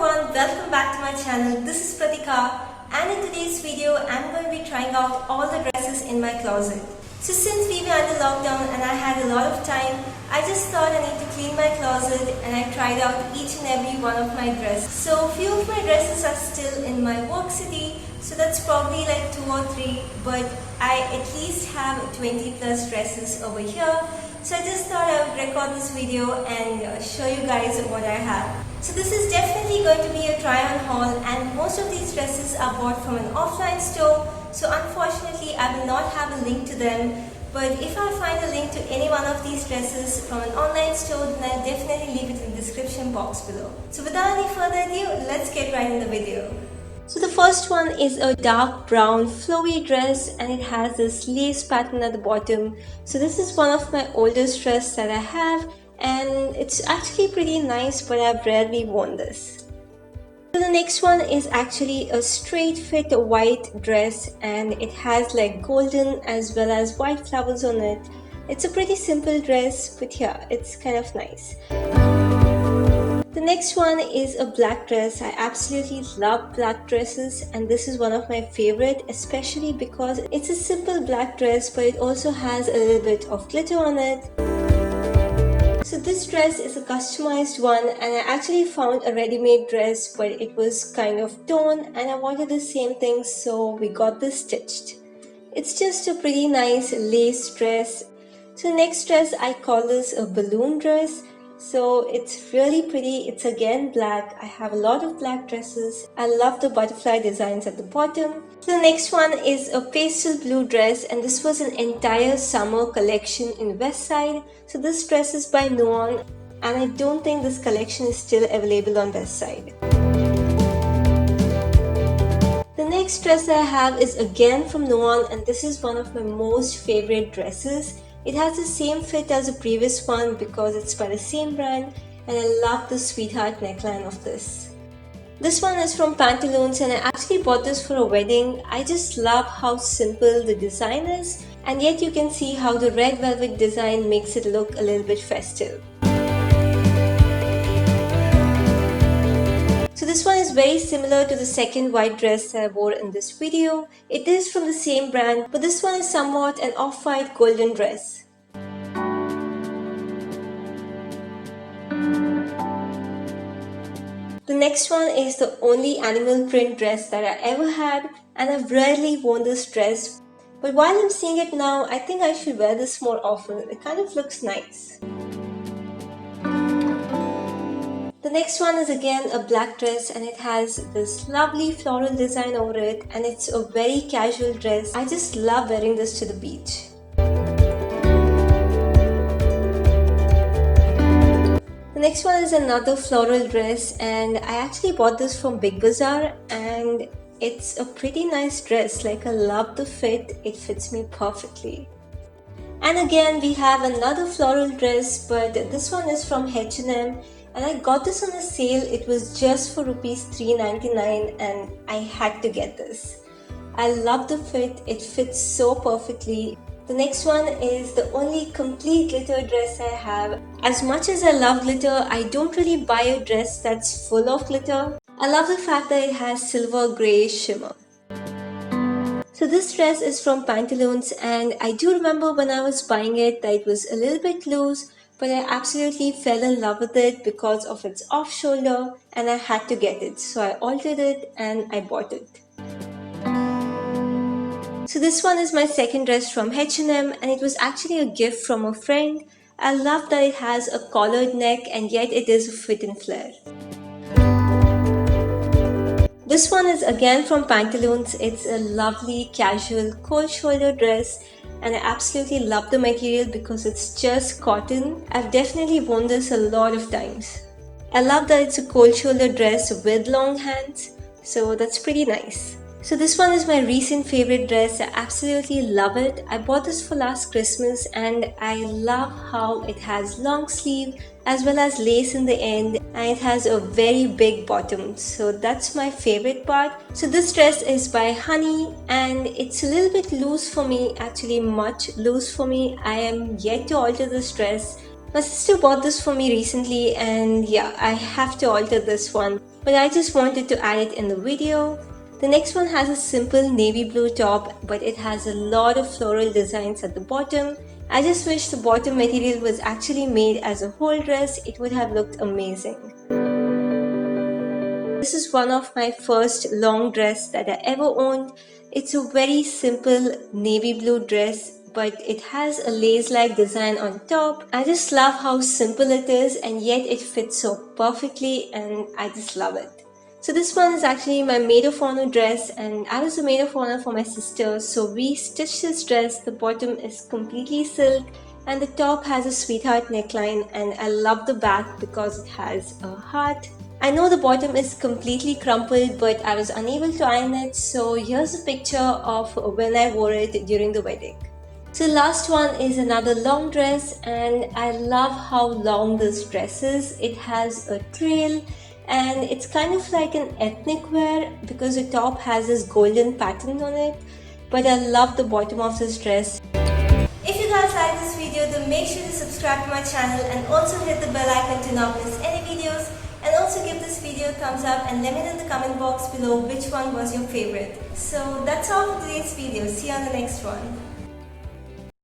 everyone, welcome back to my channel. This is Pratika, and in today's video I'm going to be trying out all the dresses in my closet. So since we were under lockdown and I had a lot of time, I just thought I need to clean my closet and I tried out each and every one of my dresses. So few of my dresses are still in my work city, so that's probably like 2 or 3, but I at least have 20 plus dresses over here. So I just thought I would record this video and show you guys what I have. So this is definitely going to be a try on haul, and most of these dresses are bought from an offline store. So unfortunately I will not have a link to them, but if I find a link to any one of these dresses from an online store, then I'll definitely leave it in the description box below. So without any further ado, let's get right in the video. So the first one is a dark brown flowy dress, and it has this lace pattern at the bottom. So this is one of my oldest dresses that I have, and it's actually pretty nice, but I've rarely worn this. So the next one is actually a straight fit white dress, and it has like golden as well as white flowers on it. It's a pretty simple dress, but yeah, it's kind of nice. The next one is a black dress. I absolutely love black dresses, and this is one of my favorite, especially because it's a simple black dress, but it also has a little bit of glitter on it. So this dress is a customized one, and I actually found a ready-made dress, but it was kind of torn and I wanted the same thing, so we got this stitched. It's just a pretty nice lace dress. So next dress, I call this a balloon dress. So it's really pretty. It's again black. I have a lot of black dresses. I love the butterfly designs at the bottom. So the next one is a pastel blue dress, and this was an entire summer collection in West Side. So this dress is by Nuon, and I don't think this collection is still available on West Side. The next dress that I have is again from Nuon, and this is one of my most favorite dresses. It has the same fit as the previous one because it's by the same brand, and I love the sweetheart neckline of this. This one is from Pantaloons, and I actually bought this for a wedding. I just love how simple the design is, and yet you can see how the red velvet design makes it look a little bit festive. So this one is very similar to the second white dress that I wore in this video. It is from the same brand, but this one is somewhat an off-white golden dress. The next one is the only animal print dress that I ever had, and I've rarely worn this dress. But while I'm seeing it now, I think I should wear this more often. It kind of looks nice. The next one is again a black dress, and it has this lovely floral design over it, and it's a very casual dress. I just love wearing this to the beach. The next one is another floral dress, and I actually bought this from Big Bazaar, and it's a pretty nice dress. Like, I love the fit, it fits me perfectly. And again we have another floral dress, but this one is from H&M. And I got this on a sale. It was just for rupees 3.99, and I had to get this. I love the fit. It fits so perfectly. The next one is the only complete glitter dress I have. As much as I love glitter, I don't really buy a dress that's full of glitter. I love the fact that it has silver grey shimmer. So this dress is from Pantaloons, and I do remember when I was buying it that it was a little bit loose, but I absolutely fell in love with it because of its off shoulder, and I had to get it. So I altered it and I bought it. So this one is my second dress from H&M, and it was actually a gift from a friend. I love that it has a collared neck, and yet it is a fit and flare. This one is again from Pantaloons. It's a lovely casual cold shoulder dress, and I absolutely love the material because it's just cotton. I've definitely worn this a lot of times. I love that it's a cold shoulder dress with long hands, so that's pretty nice. So this one is my recent favorite dress. I absolutely love it. I bought this for last Christmas, and I love how it has long sleeve as well as lace in the end, and it has a very big bottom, so that's my favorite part. So this dress is by Honey, and it's a little bit loose for me, actually much loose for me. I am yet to alter this dress. My sister bought this for me recently and yeah, I have to alter this one. But I just wanted to add it in the video. The next one has a simple navy blue top, but it has a lot of floral designs at the bottom. I just wish the bottom material was actually made as a whole dress. It would have looked amazing. This is one of my first long dress that I ever owned. It's a very simple navy blue dress, but it has a lace-like design on top. I just love how simple it is and yet it fits so perfectly and I just love it. So this one is actually my maid of honor dress and I was a maid of honor for my sister. So we stitched this dress. The bottom is completely silk and the top has a sweetheart neckline, and I love the back because it has a heart. I know the bottom is completely crumpled, but I was unable to iron it, so here's a picture of when I wore it during the wedding. So last one is another long dress, and I love how long this dress is. It has a trail and it's kind of like an ethnic wear because the top has this golden pattern on it, but I love the bottom of this dress. If you guys like this video, then make sure to subscribe to my channel and also hit the bell icon to not miss any videos. And also give this video a thumbs up and let me know in the comment box below which one was your favorite. So that's all for today's video. See you on the next one.